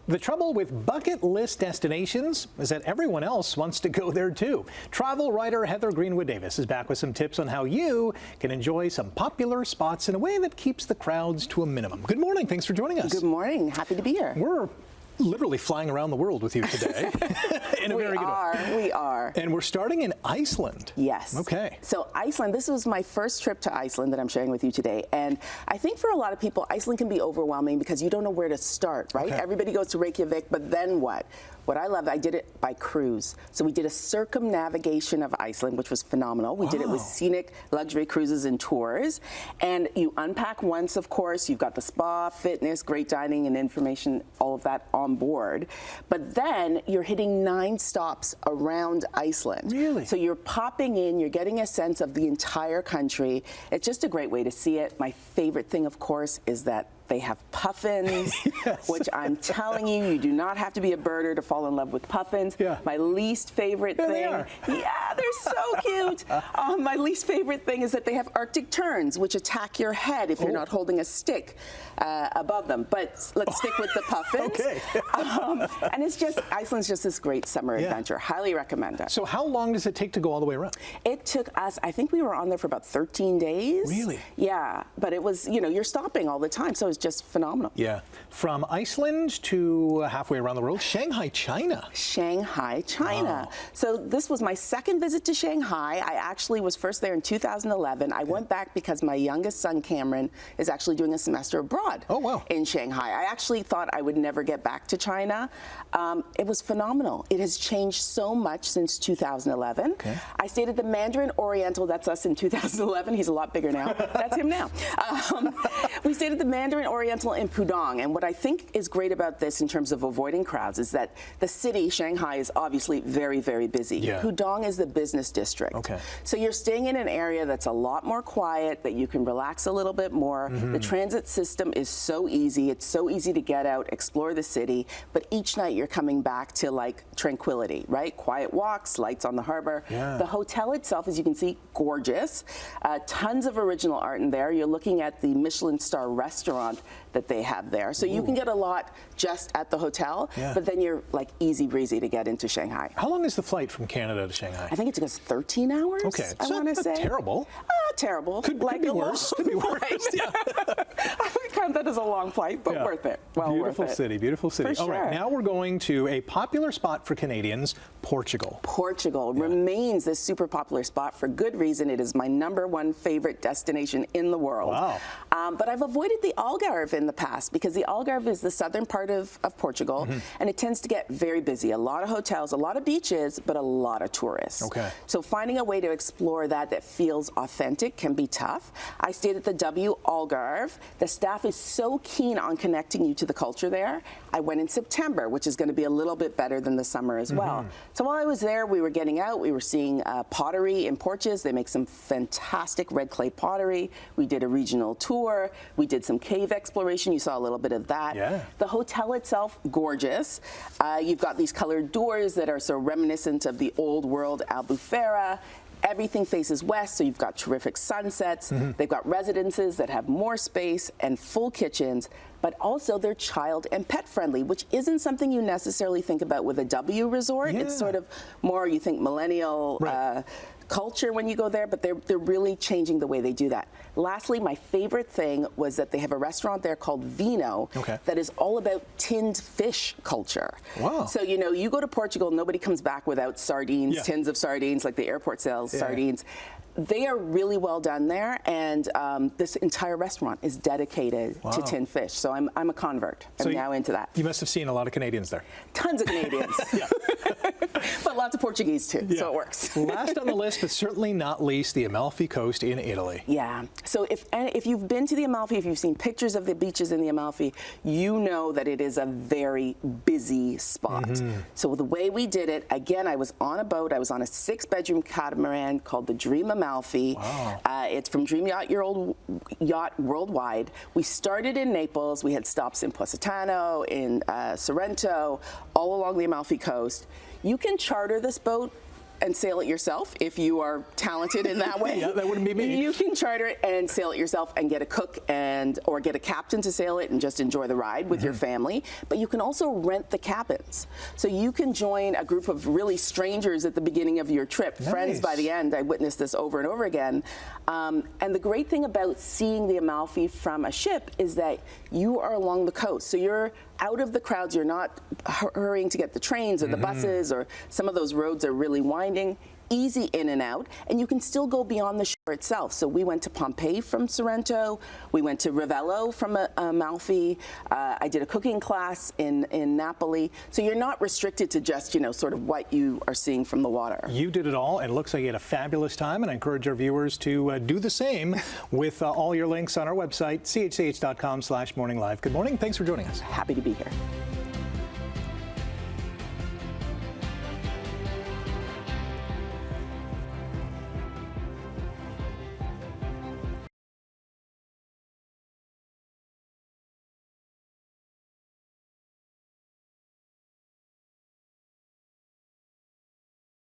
The trouble with bucket list destinations is that everyone else wants to go there too. Travel writer Heather Greenwood Davis is back with some tips on how you can enjoy some popular spots in a way that keeps the crowds to a minimum. Good morning. Thanks for joining us. Good morning. Happy to be here. We're literally flying around the world with you today. In a very good way. We are. And we're starting in Iceland. Yes. Okay. So Iceland, this was my first trip to Iceland that I'm sharing with you today. And I think for a lot of people, Iceland can be overwhelming because you don't know where to start, right? Okay. Everybody goes to Reykjavik, but then what? What I loved, I did it by cruise. So we did a circumnavigation of Iceland, which was phenomenal. We did it with scenic luxury cruises and tours. And you unpack once, of course. You've got the spa, fitness, great dining and information, all of that on board. But then you're hitting 9 stops around Iceland. Really? So you're popping in, you're getting a sense of the entire country. It's just a great way to see it. My favorite thing, of course, is that they have puffins, yes. which I'm telling you, you do not have to be a birder to fall in love with puffins. Yeah. My least favorite thing, they are. Yeah, they're so cute. My least favorite thing is that they have Arctic terns, which attack your head if you're not holding a stick above them. But let's stick with the puffins. Okay. And it's just, Iceland's just this great summer adventure. Highly recommend it. So how long does it take to go all the way around? It took us, I think we were on there for about 13 days. Really? Yeah, but it was, you know, you're stopping all the time, so it's just phenomenal. Yeah. From Iceland to halfway around the world, Shanghai, China. Shanghai, China. Wow. So this was my second visit to Shanghai. I actually was first there in 2011. I went back because my youngest son, Cameron, is actually doing a semester abroad in Shanghai. I actually thought I would never get back to China. It was phenomenal. It has changed so much since 2011. Okay. I stayed at the Mandarin Oriental. That's us in 2011. He's a lot bigger now. That's him now. We stayed at the Mandarin Oriental in Pudong, and what I think is great about this in terms of avoiding crowds is that the city, Shanghai, is obviously very, very busy. Yeah. Pudong is the business district. Okay. So you're staying in an area that's a lot more quiet, that you can relax a little bit more. The transit system is so easy. It's so easy to get out, explore the city, but each night you're coming back to like tranquility, right? Quiet walks, lights on the harbor. Yeah. The hotel itself, as you can see, gorgeous. Tons of original art in there. You're looking at the Michelin star restaurant that they have there. So you can get a lot just at the hotel, but then you're like easy breezy to get into Shanghai. How long is the flight from Canada to Shanghai? I think it took us 13 hours. Okay, I so want to not say. terrible. Terrible. Could be worse. Could be worse. Right. Yeah. I would count that as a long flight, but worth it. Well Beautiful worth it. city, beautiful city. For All right, sure. now we're going to a popular spot for Canadians, Portugal. Portugal remains this super popular spot for good reason. It is my #1 favorite destination in the world. Wow. But I've avoided the Algarve in the past because the Algarve is the southern part of Portugal, and it tends to get very busy. A lot of hotels, a lot of beaches, but a lot of tourists. Okay. So finding a way to explore that feels authentic can be tough. I stayed at the W Algarve. The staff is so keen on connecting you to the culture there. I went in September, which is going to be a little bit better than the summer as well. So while I was there, we were getting out. We were seeing pottery in Porches. They make some fantastic red clay pottery. We did a regional tour. We did some cave exploration. You saw a little bit of that. Yeah. The hotel itself, gorgeous. You've got these colored doors that are so reminiscent of the old world Albufeira. Everything faces west, so you've got terrific sunsets. They've got residences that have more space and full kitchens, but also they're child and pet friendly, which isn't something you necessarily think about with a W resort. Yeah. It's sort of more, you think, millennial culture when you go there, but they're really changing the way they do that. Lastly, my favorite thing was that they have a restaurant there called Vino that is all about tinned fish culture. Wow. So, you know, you go to Portugal, nobody comes back without sardines, tins of sardines, like the airport sells sardines. They are really well done there, and this entire restaurant is dedicated to tinned fish. So I'm a convert. I'm now into that. You must have seen a lot of Canadians there. Tons of Canadians. But lots of Portuguese too, so it works. Last on the list, but certainly not least, the Amalfi Coast in Italy. Yeah. So if you've been to the Amalfi, if you've seen pictures of the beaches in the Amalfi, you know that it is a very busy spot. So the way we did it, again, I was on a boat. I was on a 6-bedroom catamaran called the Dream Amalfi. Wow. It's from Dream Yacht Worldwide. We started in Naples. We had stops in Positano, in Sorrento, all along the Amalfi Coast. You can charter this boat and sail it yourself if you are talented in that way. Yeah, that wouldn't be me. You can charter it and sail it yourself and get a cook or get a captain to sail it and just enjoy the ride with your family. But you can also rent the cabins. So you can join a group of really strangers at the beginning of your trip, friends by the end. I witnessed this over and over again. And the great thing about seeing the Amalfi from a ship is that you are along the coast. So you're out of the crowds. You're not hurrying to get the trains or the buses, or some of those roads are really winding. Easy in and out, and you can still go beyond the shore itself. So we went to Pompeii from Sorrento, we went to Ravello from Amalfi, I did a cooking class in Napoli. So you're not restricted to just, sort of what you are seeing from the water. You did it all, and it looks like you had a fabulous time, and I encourage our viewers to do the same with all your links on our website, chch.com/morninglive. Good morning, thanks for joining us. Happy to be here.